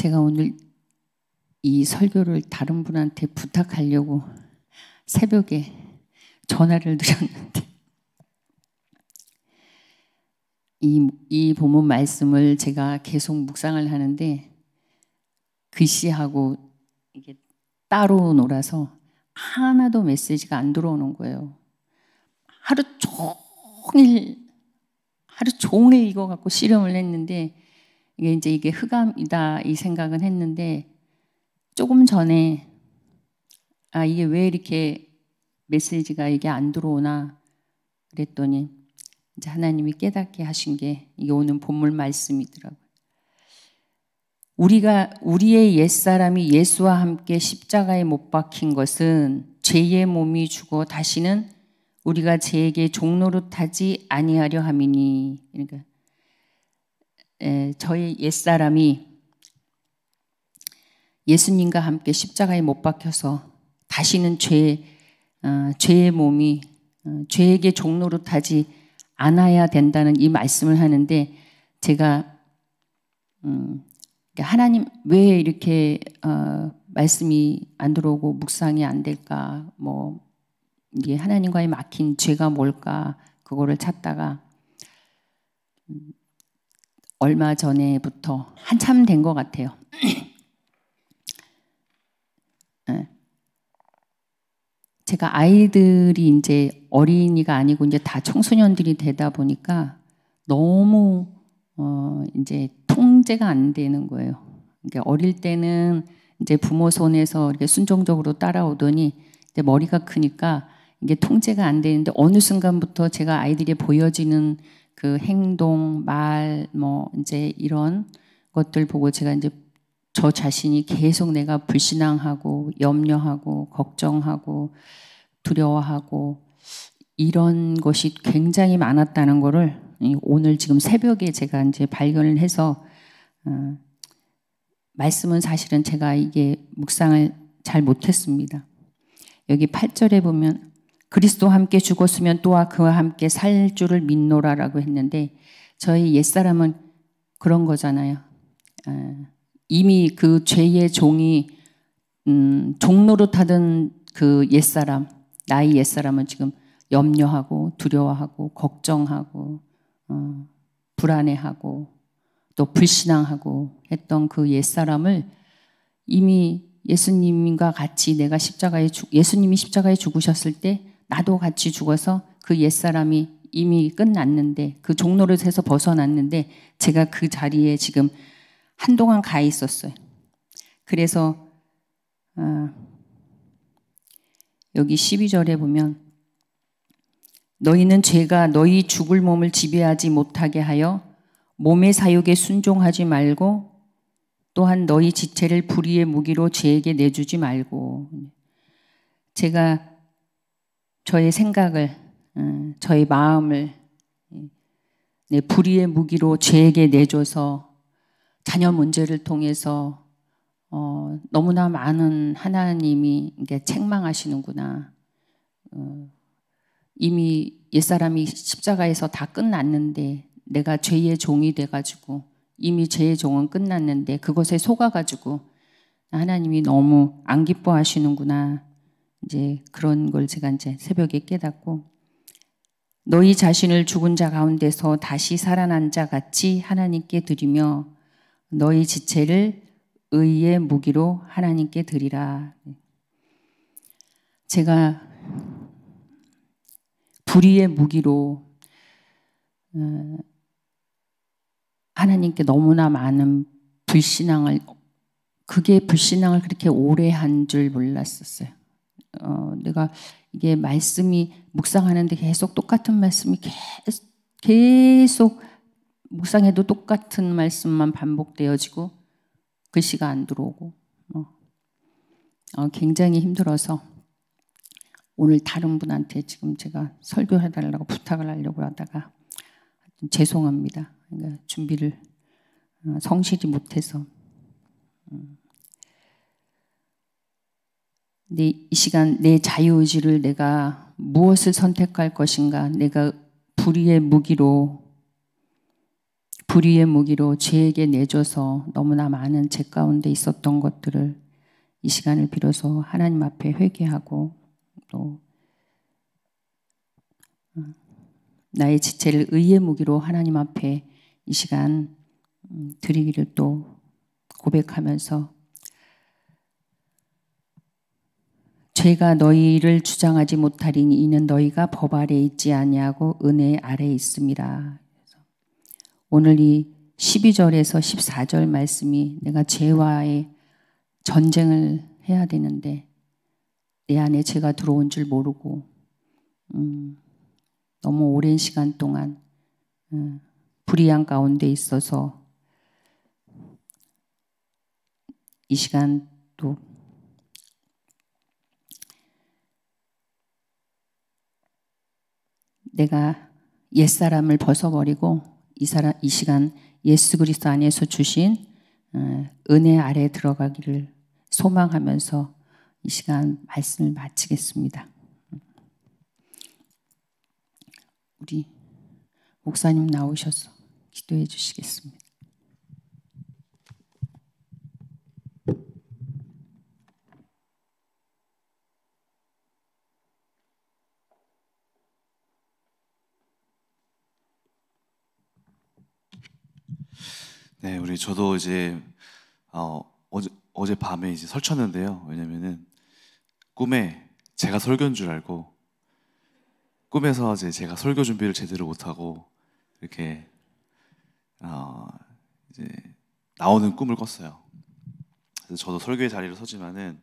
제가 오늘 이 설교를 다른 분한테 부탁하려고 새벽에 전화를 드렸는데 이 본문 말씀을 제가 계속 묵상을 하는데 글씨하고 이게 따로 놀아서 하나도 메시지가 안 들어오는 거예요. 하루 종일 이거 갖고 씨름을 했는데 이게 흑암이다 이 생각은 했는데 조금 전에 이게 왜 이렇게 메시지가 이게 안 들어오나 그랬더니 이제 하나님이 깨닫게 하신 게 이게 오늘 본문 말씀이더라고요. 우리의 옛사람이 예수와 함께 십자가에 못 박힌 것은 죄의 몸이 죽어 다시는 우리가 죄에게 종노릇하지 아니하려 함이니. 그러니까 저희 옛사람이 예수님과 함께 십자가에 못 박혀서 다시는 죄의 몸이 죄에게 종노릇하지 않아야 된다는 이 말씀을 하는데 제가 하나님 왜 이렇게 말씀이 안 들어오고 묵상이 안 될까? 이게 하나님과의 막힌 죄가 뭘까? 그거를 찾다가 얼마 전에부터 한참 된 것 같아요. 제가 아이들이 이제 어린이가 아니고 이제 다 청소년들이 되다 보니까 너무 이제 통제가 안 되는 거예요. 그러니까 어릴 때는 이제 부모 손에서 이렇게 순종적으로 따라오더니 이제 머리가 크니까 이게 통제가 안 되는데 어느 순간부터 제가 아이들이 보여지는 그 행동, 말, 이제 이런 것들 보고 제가 이제 저 자신이 계속 내가 불신앙하고 염려하고 걱정하고 두려워하고 이런 것이 굉장히 많았다는 거를 오늘 지금 새벽에 제가 이제 발견을 해서 말씀은 사실은 제가 이게 묵상을 잘 못했습니다. 여기 8절에 보면 그리스도와 함께 죽었으면 또한 그와 함께 살 줄을 믿노라라고 했는데 저희 옛사람은 그런 거잖아요. 이미 그 죄의 종이 종노릇하던 그 옛사람, 나의 옛사람은 지금 염려하고 두려워하고 걱정하고 불안해하고 또 불신앙하고 했던 그 옛사람을 이미 예수님과 같이 예수님이 십자가에 죽으셨을 때 나도 같이 죽어서 그 옛사람이 이미 끝났는데 그 종노릇에서 벗어났는데 제가 그 자리에 지금 한동안 가 있었어요. 그래서 여기 12절에 보면 너희는 죄가 너희 죽을 몸을 지배하지 못하게 하여 몸의 사욕에 순종하지 말고 또한 너희 지체를 불의의 무기로 죄에게 내주지 말고. 제가 저의 생각을 저의 마음을 불의의 무기로 죄에게 내줘서 자녀 문제를 통해서 너무나 많은 하나님이 책망하시는구나. 이미 옛사람이 십자가에서 다 끝났는데 내가 죄의 종이 돼가지고 이미 죄의 종은 끝났는데 그것에 속아가지고 하나님이 너무 안 기뻐하시는구나. 이제 그런 걸 제가 이제 새벽에 깨닫고 너희 자신을 죽은 자 가운데서 다시 살아난 자 같이 하나님께 드리며 너희 지체를 의의 무기로 하나님께 드리라. 제가 불의의 무기로 하나님께 너무나 많은 그게 불신앙을 그렇게 오래 한 줄 몰랐었어요. 내가 이게 말씀이 묵상하는데 계속 똑같은 말씀이 계속 묵상해도 똑같은 말씀만 반복되어지고 글씨가 안 들어오고 굉장히 힘들어서 오늘 다른 분한테 지금 제가 설교해달라고 부탁을 하려고 하다가 죄송합니다. 그러니까 준비를 성실히 못해서 이 시간 내 자유의지를 내가 무엇을 선택할 것인가 내가 불의의 불의의 무기로 죄에게 내줘서 너무나 많은 죄 가운데 있었던 것들을 이 시간을 빌어서 하나님 앞에 회개하고 또 나의 지체를 의의 무기로 하나님 앞에 이 시간 드리기를 또 고백하면서 죄가 너희를 주장하지 못하리니 이는 너희가 법 아래 있지 아니하고 은혜 아래 있음이라. 오늘 이 12절에서 14절 말씀이 내가 죄와의 전쟁을 해야 되는데 내 안에 죄가 들어온 줄 모르고 너무 오랜 시간 동안 불의한 가운데 있어서 이 시간 또 내가 옛사람을 벗어버리고 이 시간 예수 그리스도 안에서 주신 은혜 아래 들어가기를 소망하면서 이 시간 말씀을 마치겠습니다. 우리 목사님 나오셔서 기도해 주시겠습니다. 네, 저도 이제 어제 밤에 이제 설쳤는데요. 왜냐면은 꿈에 제가 설교인 줄 알고 꿈에서 이제 제가 설교 준비를 제대로 못하고 이렇게 이제 나오는 꿈을 꿨어요. 그래서 저도 설교의 자리를 서지만은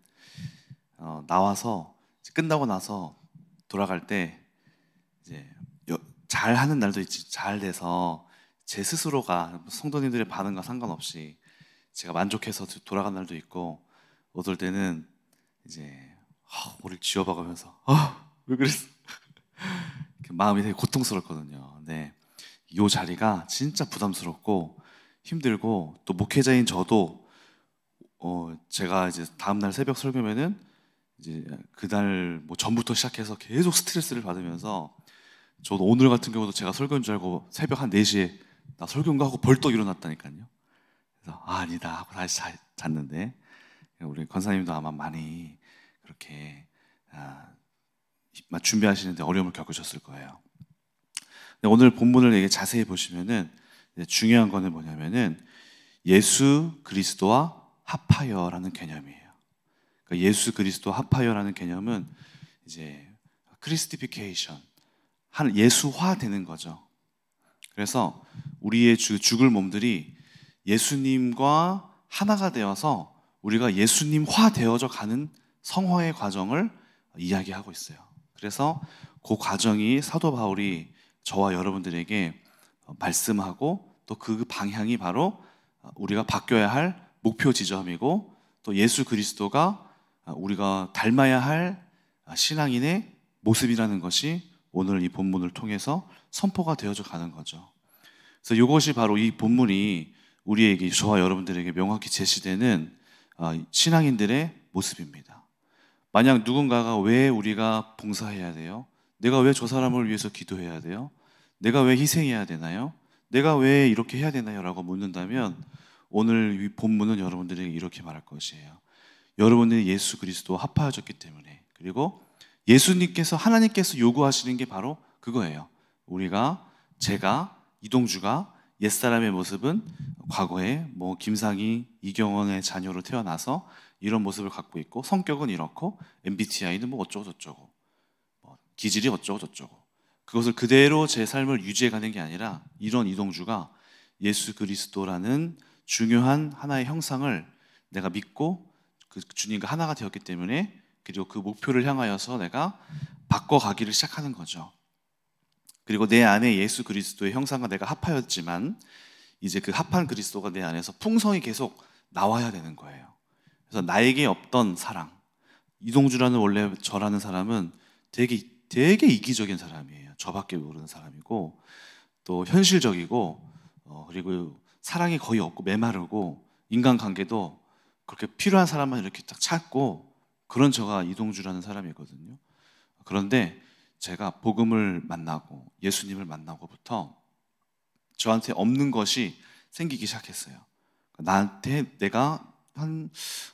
나와서 끝나고 나서 돌아갈 때 이제 잘 하는 날도 있지, 잘 돼서 제 스스로가 성도님들의 반응과 상관없이 제가 만족해서 돌아간 날도 있고, 어떨 때는 이제 머리를 쥐어박으면서 왜 그랬어? 마음이 되게 고통스럽거든요. 근데 이 자리가 진짜 부담스럽고 힘들고, 또 목회자인 저도 제가 이제 다음날 새벽 설교면은 이제 그날 뭐 전부터 시작해서 계속 스트레스를 받으면서, 저도 오늘 같은 경우도 제가 설교인 줄 알고 새벽 한 4시에 나 설교인가 하고 벌떡 일어났다니까요. 그래서 아니다 하고 다시 잤는데, 우리 권사님도 아마 많이 그렇게 준비하시는데 어려움을 겪으셨을 거예요. 근데 오늘 본문을 되게 자세히 보시면은 중요한 거는 뭐냐면은 예수 그리스도와 합하여라는 개념이에요. 그러니까 예수 그리스도 합하여라는 개념은 이제 크리스티피케이션, 예수화 되는 거죠. 그래서 우리의 죽을 몸들이 예수님과 하나가 되어서 우리가 예수님화 되어져 가는 성화의 과정을 이야기하고 있어요. 그래서 그 과정이 사도 바울이 저와 여러분들에게 말씀하고, 또 그 방향이 바로 우리가 바뀌어야 할 목표 지점이고, 또 예수 그리스도가 우리가 닮아야 할 신앙인의 모습이라는 것이 오늘 이 본문을 통해서 선포가 되어져 가는 거죠. 그래서 이것이 바로 이 본문이 우리에게, 저와 여러분들에게 명확히 제시되는 신앙인들의 모습입니다. 만약 누군가가 왜 우리가 봉사해야 돼요? 내가 왜 저 사람을 위해서 기도해야 돼요? 내가 왜 희생해야 되나요? 내가 왜 이렇게 해야 되나요? 라고 묻는다면 오늘 이 본문은 여러분들에게 이렇게 말할 것이에요. 여러분들이 예수 그리스도와 합하여졌기 때문에, 그리고 예수님께서, 하나님께서 요구하시는 게 바로 그거예요. 제가 이동주가 옛사람의 모습은 과거에 뭐 김상희, 이경원의 자녀로 태어나서 이런 모습을 갖고 있고, 성격은 이렇고, MBTI는 뭐 어쩌고 저쩌고, 기질이 어쩌고 저쩌고, 그것을 그대로 제 삶을 유지해가는 게 아니라, 이런 이동주가 예수 그리스도라는 중요한 하나의 형상을 내가 믿고 그 주님과 하나가 되었기 때문에, 그리고 그 목표를 향하여서 내가 바꿔가기를 시작하는 거죠. 그리고 내 안에 예수 그리스도의 형상과 내가 합하였지만, 이제 그 합한 그리스도가 내 안에서 풍성히 계속 나와야 되는 거예요. 그래서 나에게 없던 사랑, 이동주라는 원래 저라는 사람은 되게 이기적인 사람이에요. 저밖에 모르는 사람이고, 또 현실적이고, 그리고 사랑이 거의 없고 메마르고, 인간관계도 그렇게 필요한 사람만 이렇게 딱 찾고, 그런 저가 이동주라는 사람이거든요. 그런데 제가 복음을 만나고 예수님을 만나고부터 저한테 없는 것이 생기기 시작했어요. 나한테 내가 한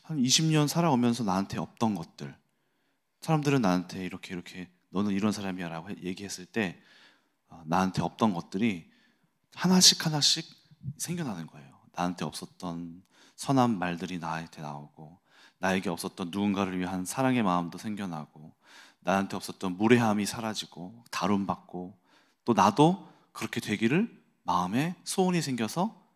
20년 살아오면서 나한테 없던 것들, 사람들은 나한테 이렇게 너는 이런 사람이야 라고 얘기했을 때 나한테 없던 것들이 하나씩 생겨나는 거예요. 나한테 없었던 선한 말들이 나한테 나오고, 나에게 없었던 누군가를 위한 사랑의 마음도 생겨나고, 나한테 없었던 무례함이 사라지고 다룸받고, 또 나도 그렇게 되기를 마음에 소원이 생겨서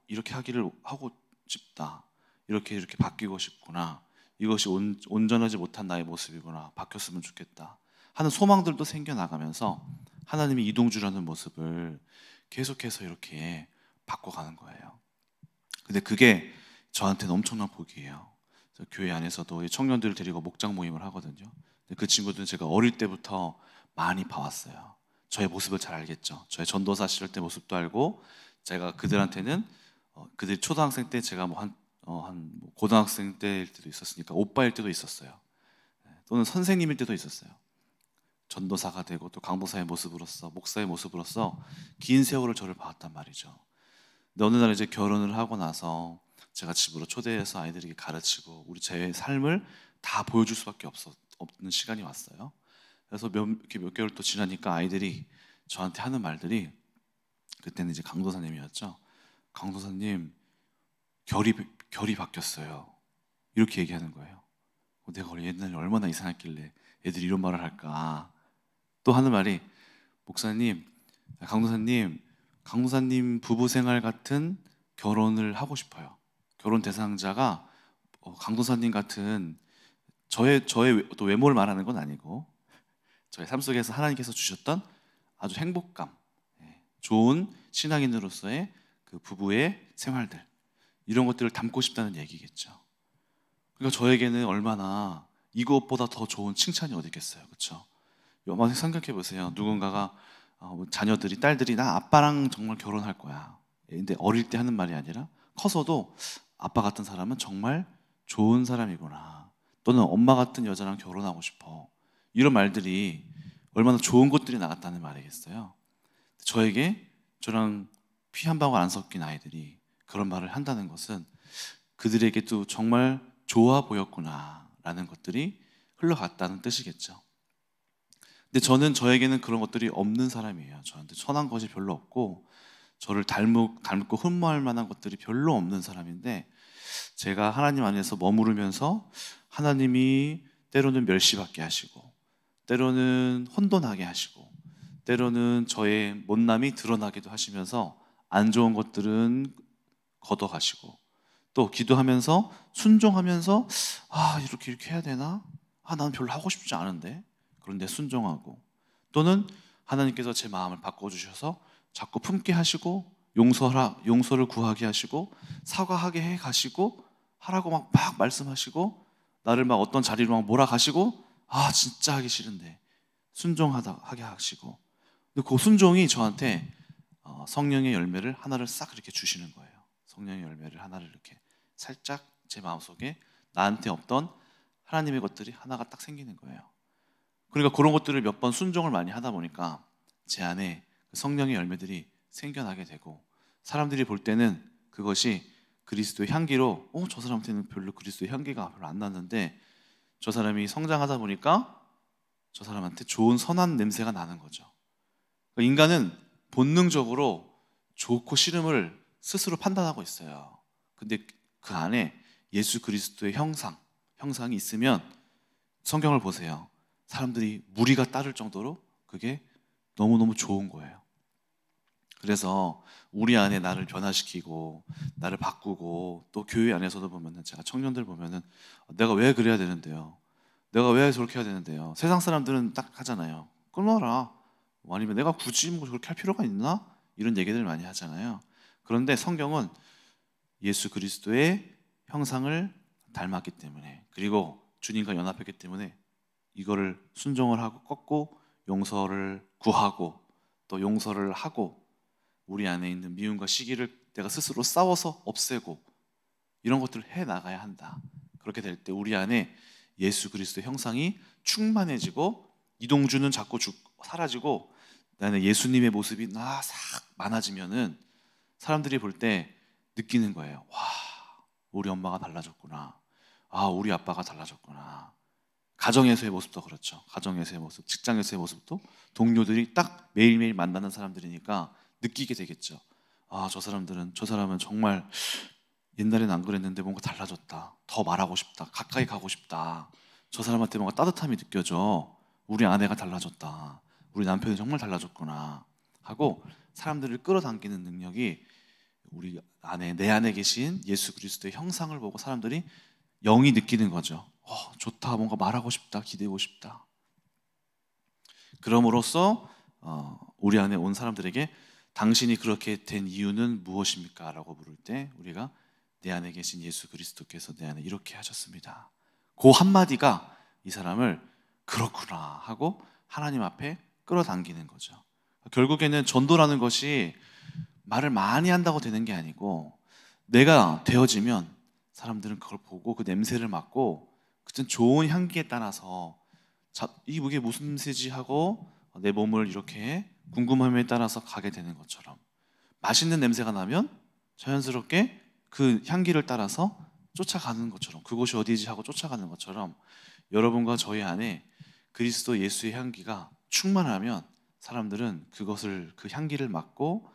이렇게 하기를 하고 싶다, 이렇게 바뀌고 싶구나, 이것이 온전하지 못한 나의 모습이구나, 바뀌었으면 좋겠다 하는 소망들도 생겨나가면서 하나님이 이동주라는 모습을 계속해서 이렇게 바꿔가는 거예요. 근데 그게 저한테는 엄청난 복이에요. 교회 안에서도 청년들을 데리고 목장 모임을 하거든요. 그 친구들은 제가 어릴 때부터 많이 봐왔어요. 저의 모습을 잘 알겠죠. 저의 전도사 시절 때 모습도 알고, 제가 그들한테는 그들 초등학생 때 제가 고등학생 때일 때도 있었으니까 오빠일 때도 있었어요. 또는 선생님일 때도 있었어요. 전도사가 되고 또 강도사의 모습으로서, 목사의 모습으로서 긴 세월을 저를 봐왔단 말이죠. 근데 어느 날 이제 결혼을 하고 나서 제가 집으로 초대해서 아이들에게 가르치고 제 삶을 다 보여줄 수밖에 없는 시간이 왔어요. 그래서 몇 개월 또 지나니까 아이들이 저한테 하는 말들이, 그때는 이제 강도사님이었죠. 강도사님, 결이 바뀌었어요. 이렇게 얘기하는 거예요. 내가 옛날에 얼마나 이상했길래 애들이 이런 말을 할까. 또 하는 말이, 목사님, 강도사님 부부 생활 같은 결혼을 하고 싶어요. 결혼 대상자가 강도사님 같은, 저의 또 외모를 말하는 건 아니고 저의 삶 속에서 하나님께서 주셨던 아주 행복감, 좋은 신앙인으로서의 그 부부의 생활들, 이런 것들을 담고 싶다는 얘기겠죠. 그러니까 저에게는 얼마나 이것보다 더 좋은 칭찬이 어디 있겠어요, 그렇죠? 여러분 생각해 보세요. 누군가가 자녀들이, 딸들이 나 아빠랑 정말 결혼할 거야. 근데 어릴 때 하는 말이 아니라 커서도 아빠 같은 사람은 정말 좋은 사람이구나, 또는 엄마 같은 여자랑 결혼하고 싶어, 이런 말들이 얼마나 좋은 것들이 나갔다는 말이겠어요. 저에게, 저랑 피 한 방울 안 섞인 아이들이 그런 말을 한다는 것은 그들에게도 정말 좋아 보였구나 라는 것들이 흘러갔다는 뜻이겠죠. 근데 저에게는 그런 것들이 없는 사람이에요. 저한테 선한 것이 별로 없고, 저를 닮고 흠모할 만한 것들이 별로 없는 사람인데, 제가 하나님 안에서 머무르면서 하나님이 때로는 멸시받게 하시고, 때로는 혼돈하게 하시고, 때로는 저의 못남이 드러나기도 하시면서 안 좋은 것들은 걷어가시고, 또 기도하면서 순종하면서 이렇게 해야 되나? 나는 별로 하고 싶지 않은데, 그런데 순종하고, 또는 하나님께서 제 마음을 바꿔주셔서 자꾸 품게 하시고, 용서를 구하게 하시고, 사과하게 해 가시고, 하라고 막 말씀하시고, 나를 막 어떤 자리로 막 몰아가시고, 진짜 하기 싫은데 순종하게 하시고. 근데 그 순종이 저한테 성령의 열매를 하나를 싹 이렇게 주시는 거예요. 성령의 열매를 하나를 이렇게 살짝 제 마음속에 나한테 없던 하나님의 것들이 하나가 딱 생기는 거예요. 그러니까 그런 것들을 몇 번 순종을 많이 하다 보니까 제 안에 성령의 열매들이 생겨나게 되고, 사람들이 볼 때는 그것이 그리스도의 향기로, 저 사람한테는 별로 그리스도의 향기가 별로 안 났는데, 저 사람이 성장하다 보니까 저 사람한테 좋은 선한 냄새가 나는 거죠. 그러니까 인간은 본능적으로 좋고 싫음을 스스로 판단하고 있어요. 근데 그 안에 예수 그리스도의 형상이 있으면, 성경을 보세요. 사람들이 무리가 따를 정도로 그게 너무너무 좋은 거예요. 그래서 우리 안에 나를 변화시키고 나를 바꾸고, 또 교회 안에서도 보면은, 제가 청년들 보면은 내가 왜 그래야 되는데요? 내가 왜 저렇게 해야 되는데요? 세상 사람들은 딱 하잖아요. 끊어라. 아니면 내가 굳이 그렇게 할 필요가 있나? 이런 얘기들 많이 하잖아요. 그런데 성경은 예수 그리스도의 형상을 닮았기 때문에, 그리고 주님과 연합했기 때문에 이거를 순종을 하고 꺾고 용서를 구하고 또 용서를 하고, 우리 안에 있는 미움과 시기를 내가 스스로 싸워서 없애고, 이런 것들을 해 나가야 한다. 그렇게 될 때 우리 안에 예수 그리스도의 형상이 충만해지고, 이동주는 자꾸 사라지고, 나는 예수님의 모습이 싹 많아지면은 사람들이 볼 때 느끼는 거예요. 와, 우리 엄마가 달라졌구나. 아, 우리 아빠가 달라졌구나. 가정에서의 모습도 그렇죠. 가정에서의 모습, 직장에서의 모습도 동료들이 딱 매일매일 만나는 사람들이니까 느끼게 되겠죠. 아, 저 사람은 정말 옛날엔 안 그랬는데 뭔가 달라졌다. 더 말하고 싶다. 가까이 가고 싶다. 저 사람한테 뭔가 따뜻함이 느껴져. 우리 아내가 달라졌다. 우리 남편이 정말 달라졌구나. 하고 사람들을 끌어당기는 능력이 우리 안에, 내 안에 계신 예수 그리스도의 형상을 보고 사람들이 영이 느끼는 거죠. 좋다. 뭔가 말하고 싶다. 기대고 싶다. 그럼으로써 우리 안에 온 사람들에게 당신이 그렇게 된 이유는 무엇입니까? 라고 물을 때 우리가 내 안에 계신 예수 그리스도께서 내 안에 이렇게 하셨습니다. 그 한마디가 이 사람을 그렇구나 하고 하나님 앞에 끌어당기는 거죠. 결국에는 전도라는 것이 말을 많이 한다고 되는 게 아니고 내가 되어지면 사람들은 그걸 보고 그 냄새를 맡고 그땐 좋은 향기에 따라서 이게 무슨 냄새지 하고 내 몸을 이렇게 궁금함에 따라서 가게 되는 것처럼 맛있는 냄새가 나면 자연스럽게 그 향기를 따라서 쫓아가는 것처럼 그곳이 어디지 하고 쫓아가는 것처럼 여러분과 저희 안에 그리스도 예수의 향기가 충만하면 사람들은 그 향기를 맡고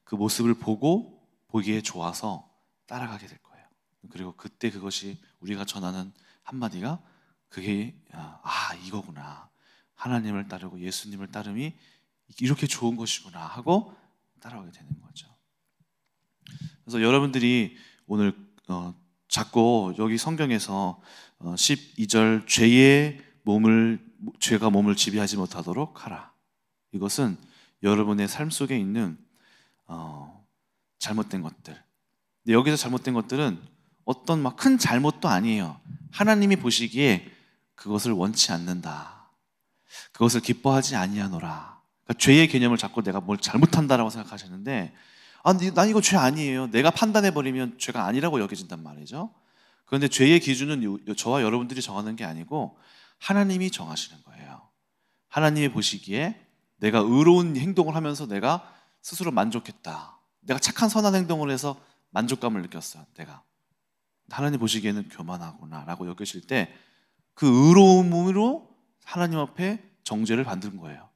그 모습을 보고 보기에 좋아서 따라가게 될 거예요. 그리고 그때 그것이 우리가 전하는 한마디가 그게 이거구나. 하나님을 따르고 예수님을 따름이 이렇게 좋은 것이구나 하고 따라가게 되는 거죠. 그래서 여러분들이 오늘 자꾸 여기 성경에서 12절 죄가 몸을 지배하지 못하도록 하라. 이것은 여러분의 삶 속에 있는 잘못된 것들. 근데 여기서 잘못된 것들은 어떤 막 큰 잘못도 아니에요. 하나님이 보시기에 그것을 원치 않는다. 그것을 기뻐하지 아니하노라. 그러니까 죄의 개념을 자꾸 내가 뭘 잘못한다라고 생각하시는데 난 이거 죄 아니에요. 내가 판단해버리면 죄가 아니라고 여겨진단 말이죠. 그런데 죄의 기준은 저와 여러분들이 정하는 게 아니고 하나님이 정하시는 거예요. 하나님이 보시기에 내가 의로운 행동을 하면서 내가 스스로 만족했다. 내가 착한 선한 행동을 해서 만족감을 느꼈어요. 내가 하나님 보시기에는 교만하구나 라고 여기실 때 그 의로움으로 하나님 앞에 정죄를 받는 거예요.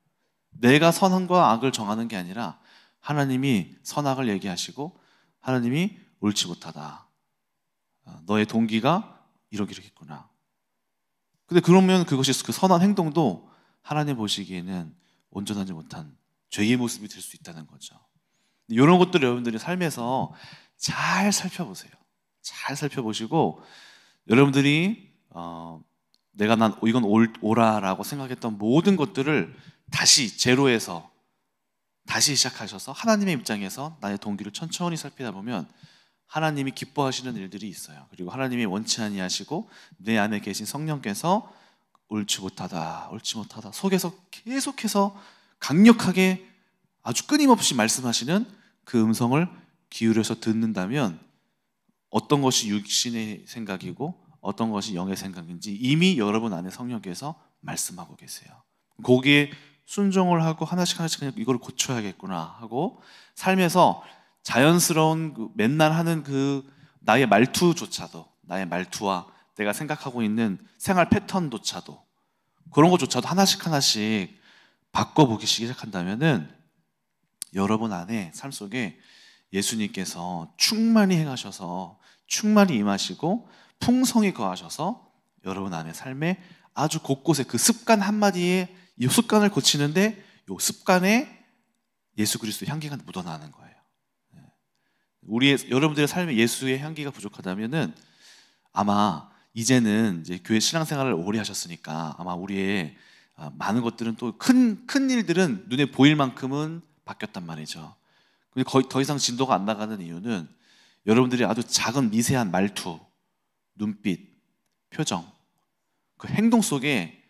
내가 선과 악을 정하는 게 아니라 하나님이 선악을 얘기하시고 하나님이 옳지 못하다. 너의 동기가 이러기겠구나. 근데 그러면 그것이 그 선한 행동도 하나님 보시기에는 온전하지 못한 죄의 모습이 될 수 있다는 거죠. 이런 것들을 여러분들이 삶에서 잘 살펴보세요. 잘 살펴보시고 여러분들이 이건 옳아라고 생각했던 모든 것들을 다시 제로에서 다시 시작하셔서 하나님의 입장에서 나의 동기를 천천히 살피다 보면 하나님이 기뻐하시는 일들이 있어요. 그리고 하나님이 원치 아니하시고 내 안에 계신 성령께서 옳지 못하다 속에서 계속해서 강력하게 아주 끊임없이 말씀하시는 그 음성을 기울여서 듣는다면 어떤 것이 육신의 생각이고 어떤 것이 영의 생각인지 이미 여러분 안에 성령께서 말씀하고 계세요. 거기에 순종을 하고 하나씩 그냥 이걸 고쳐야겠구나 하고 삶에서 자연스러운 맨날 하는 나의 말투와 내가 생각하고 있는 생활 패턴조차도 그런 것조차도 하나씩 바꿔보기 시작한다면은 여러분 안에 삶 속에 예수님께서 충만히 행하셔서 충만히 임하시고 풍성히 거하셔서 여러분 안에 삶에 아주 곳곳에 그 습관 한마디에 이 습관을 고치는데 이 습관에 예수 그리스도의 향기가 묻어나는 거예요. 여러분들의 삶에 예수의 향기가 부족하다면은 아마 이제는 이제 교회 신앙생활을 오래 하셨으니까 아마 우리의 많은 것들은 또 큰 일들은 눈에 보일 만큼은 바뀌었단 말이죠. 근데 거의 더 이상 진도가 안 나가는 이유는 여러분들이 아주 작은 미세한 말투, 눈빛, 표정, 그 행동 속에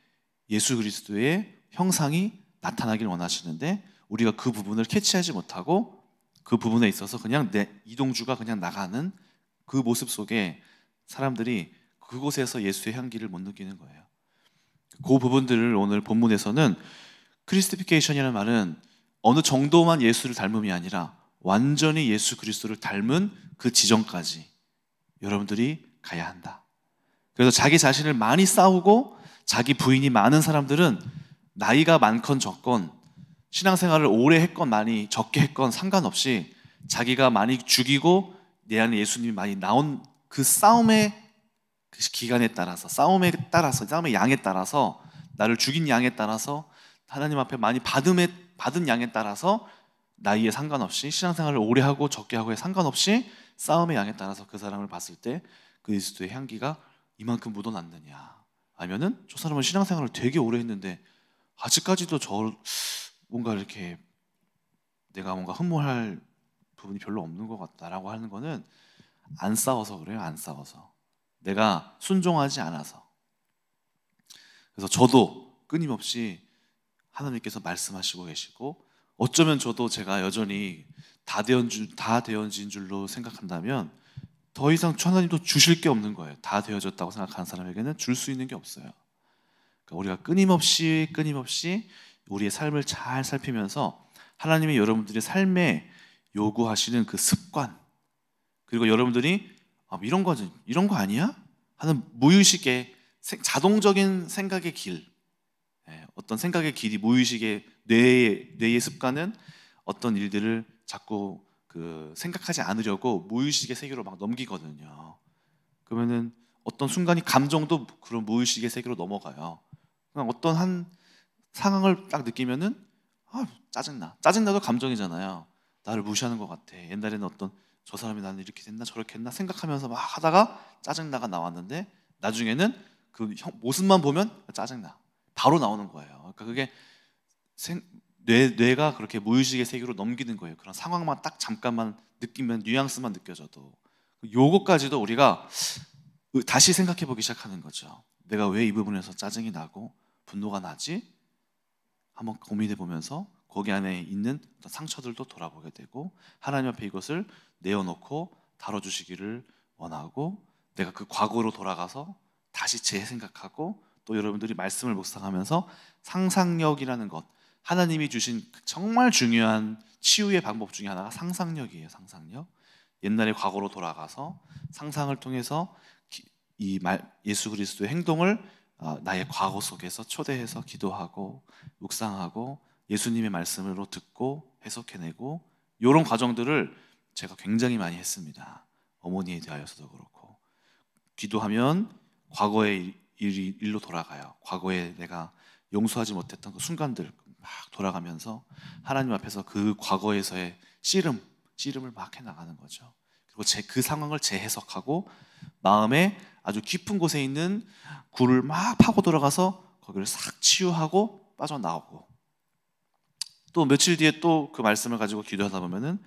예수 그리스도의 형상이 나타나길 원하시는데 우리가 그 부분을 캐치하지 못하고 그 부분에 있어서 그냥 내 이동주가 그냥 나가는 그 모습 속에 사람들이 그곳에서 예수의 향기를 못 느끼는 거예요. 그 부분들을 오늘 본문에서는 크리스티피케이션이라는 말은 어느 정도만 예수를 닮음이 아니라 완전히 예수 그리스도를 닮은 그 지점까지 여러분들이 가야 한다. 그래서 자기 자신을 많이 싸우고 자기 부인이 많은 사람들은 나이가 많건 적건 신앙생활을 오래 했건 많이 적게 했건 상관없이 자기가 많이 죽이고 내 안에 예수님이 많이 나온 그 싸움의 그 기간에 따라서 싸움의 양에 따라서 나를 죽인 양에 따라서 하나님 앞에 많이 받은 양에 따라서 나이에 상관없이 신앙생활을 오래 하고 적게 하고에 상관없이 싸움의 양에 따라서 그 사람을 봤을 때 그리스도의 향기가 이만큼 묻어났느냐, 아니면은 저 사람은 신앙생활을 되게 오래 했는데 아직까지도 뭔가 이렇게 내가 뭔가 흠모할 부분이 별로 없는 것 같다라고 하는 거는 안 싸워서 그래요. 안 싸워서 내가 순종하지 않아서. 그래서 저도 끊임없이 하나님께서 말씀하시고 계시고, 어쩌면 저도 제가 여전히 다 되어진 줄로 생각한다면 더 이상 하나님도 주실 게 없는 거예요. 다 되어졌다고 생각하는 사람에게는 줄 수 있는 게 없어요. 그러니까 우리가 끊임없이 우리의 삶을 잘 살피면서 하나님이 여러분들의 삶에 요구하시는 그 습관, 그리고 여러분들이 이런 거 아니야? 하는 무의식의 자동적인 생각의 길, 어떤 생각의 길이 무의식의 뇌의 습관은 어떤 일들을 자꾸 생각하지 않으려고 무의식의 세계로 막 넘기거든요. 그러면은 어떤 순간이 감정도 그런 무의식의 세계로 넘어가요. 그냥 어떤 한 상황을 딱 느끼면은 짜증나도 감정이잖아요. 나를 무시하는 것 같아. 옛날에는 저 사람이 나는 이렇게 됐나 저렇게 했나 생각하면서 막 하다가 짜증나가 나왔는데 나중에는 그 모습만 보면 짜증나 바로 나오는 거예요. 그러니까 그게 뇌가 그렇게 무의식의 세계로 넘기는 거예요. 그런 상황만 딱 잠깐만 느끼면 뉘앙스만 느껴져도 요거까지도 우리가 다시 생각해 보기 시작하는 거죠. 내가 왜 이 부분에서 짜증이 나고 분노가 나지? 한번 고민해 보면서 거기 안에 있는 상처들도 돌아보게 되고 하나님 앞에 이것을 내어놓고 다뤄주시기를 원하고, 내가 그 과거로 돌아가서 다시 재생각하고, 또 여러분들이 말씀을 묵상하면서 상상력이라는 것, 하나님이 주신 정말 중요한 치유의 방법 중에 하나가 상상력이에요. 상상력. 옛날의 과거로 돌아가서 상상을 통해서 예수 그리스도의 행동을 나의 과거 속에서 초대해서 기도하고 묵상하고 예수님의 말씀으로 듣고 해석해내고, 이런 과정들을 제가 굉장히 많이 했습니다. 어머니에 대하여서도 그렇고, 기도하면 과거의 일로 돌아가요. 과거에 내가 용서하지 못했던 그 순간들 막 돌아가면서 하나님 앞에서 그 과거에서의 씨름을 막 해나가는 거죠. 그리고 그 상황을 재해석하고 마음에 아주 깊은 곳에 있는 굴을 막 파고 들어가서 거기를 싹 치유하고 빠져나오고, 또 며칠 뒤에 또 그 말씀을 가지고 기도하다 보면은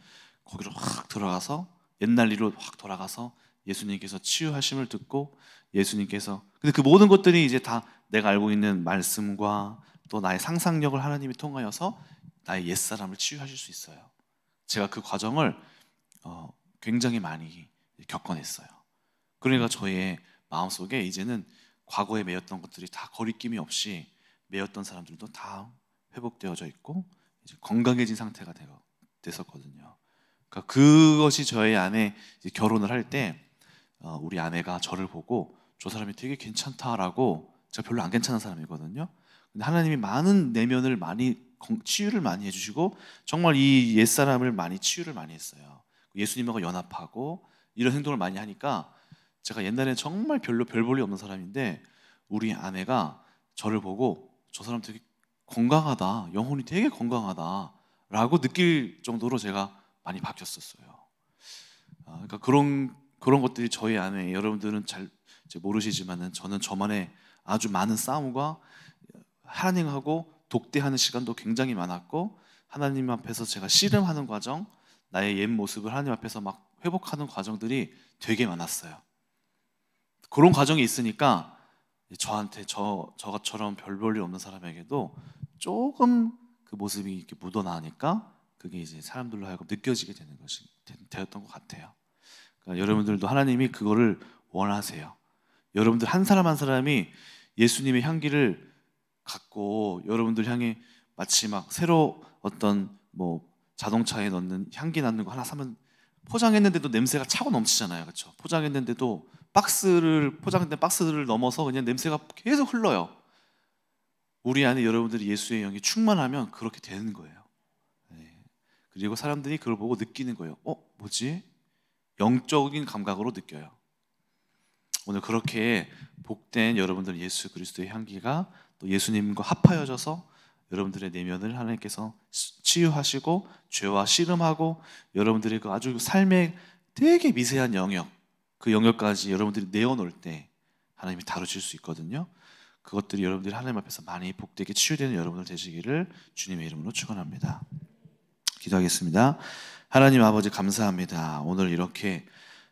거기로 확 들어가서 옛날 일로 확 돌아가서 예수님께서 치유하심을 듣고, 예수님께서 근데 그 모든 것들이 이제 다 내가 알고 있는 말씀과 또 나의 상상력을 하나님이 통하여서 나의 옛사람을 치유하실 수 있어요. 제가 그 과정을 굉장히 많이 겪어냈어요. 그러니까 저의 마음속에 이제는 과거에 매였던 것들이 다 거리낌이 없이 매였던 사람들도 다 회복되어져 있고 이제 건강해진 상태가 됐었거든요. 그러니까 그것이 저의 안에 결혼을 할 때 우리 아내가 저를 보고 저 사람이 되게 괜찮다라고, 제가 별로 안 괜찮은 사람이거든요. 근데 하나님이 많은 내면을 치유를 많이 해주시고 정말 이 옛사람을 치유를 많이 했어요. 예수님하고 연합하고 이런 행동을 많이 하니까 제가 옛날에는 정말 별로 별 볼일 없는 사람인데 우리 아내가 저를 보고 저 사람 되게 건강하다, 영혼이 되게 건강하다 라고 느낄 정도로 제가 많이 바뀌었었어요. 그러니까 그런 것들이 저희 안에, 여러분들은 잘 모르시지만은 저는 저만의 아주 많은 싸움과 하나님하고 독대하는 시간도 굉장히 많았고, 하나님 앞에서 제가 씨름하는 과정, 나의 옛 모습을 하나님 앞에서 막 회복하는 과정들이 되게 많았어요. 그런 과정이 있으니까 저한테 저처럼 별 볼일 없는 사람에게도 조금 그 모습이 이렇게 묻어나니까 그게 이제 사람들로 하여금 느껴지게 되는 것이 되었던 것 같아요. 그러니까 여러분들도 하나님이 그거를 원하세요. 여러분들 한 사람 한 사람이 예수님의 향기를 갖고 여러분들 향해 마치 막 새로 어떤 뭐 자동차에 넣는 향기 나는 거 하나 사면 포장했는데도 냄새가 차고 넘치잖아요. 그렇죠? 포장했는데도 포장된 박스를 넘어서 그냥 냄새가 계속 흘러요. 우리 안에 여러분들이 예수의 영이 충만하면 그렇게 되는 거예요. 네. 그리고 사람들이 그걸 보고 느끼는 거예요. 뭐지? 영적인 감각으로 느껴요. 오늘 그렇게 복된 여러분들 예수 그리스도의 향기가 또 예수님과 합하여져서 여러분들의 내면을 하나님께서 치유하시고 죄와 씨름하고 여러분들의 그 아주 삶의 되게 미세한 영역, 그 영역까지 여러분들이 내어놓을 때 하나님이 다루실 수 있거든요. 그것들이 여러분들이 하나님 앞에서 많이 복되게 치유되는 여러분들 되시기를 주님의 이름으로 축원합니다. 기도하겠습니다. 하나님 아버지 감사합니다. 오늘 이렇게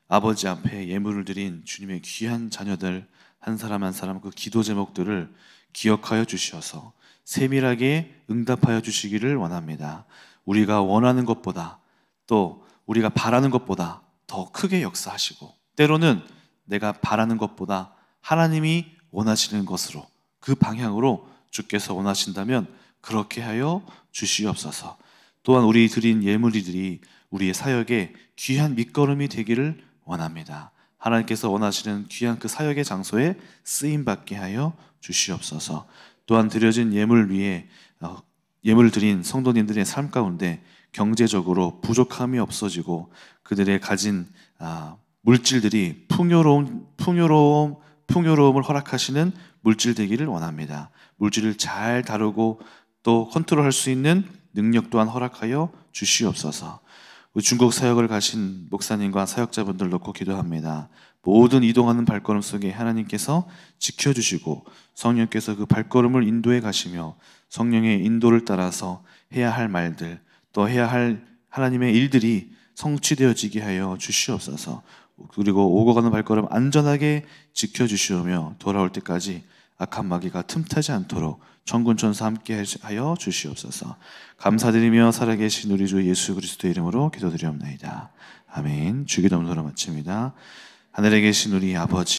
아버지 앞에 예물을 드린 주님의 귀한 자녀들 한 사람 한 사람 그 기도 제목들을 기억하여 주시어서 세밀하게 응답하여 주시기를 원합니다. 우리가 원하는 것보다 또 우리가 바라는 것보다 더 크게 역사하시고 때로는 내가 바라는 것보다 하나님이 원하시는 것으로 그 방향으로 주께서 원하신다면 그렇게 하여 주시옵소서. 또한 우리 드린 예물들이 우리의 사역에 귀한 밑거름이 되기를 원합니다. 하나님께서 원하시는 귀한 그 사역의 장소에 쓰임받게 하여 주시옵소서. 또한 드려진 예물 위에 예물을 드린 성도님들의 삶 가운데 경제적으로 부족함이 없어지고 그들의 가진 물질들이 풍요로움을 허락하시는 물질 되기를 원합니다. 물질을 잘 다루고 또 컨트롤할 수 있는 능력 또한 허락하여 주시옵소서. 중국 사역을 가신 목사님과 사역자분들 놓고 기도합니다. 모든 이동하는 발걸음 속에 하나님께서 지켜주시고 성령께서 그 발걸음을 인도해 가시며 성령의 인도를 따라서 해야 할 말들 또 해야 할 하나님의 일들이 성취되어지게 하여 주시옵소서. 그리고 오고 가는 발걸음 안전하게 지켜주시오며 돌아올 때까지 악한 마귀가 틈타지 않도록 천군천사 함께 하여 주시옵소서. 감사드리며 살아계신 우리 주 예수 그리스도의 이름으로 기도드리옵나이다. 아멘. 주기도문으로 마칩니다. 하늘에 계신 우리 아버지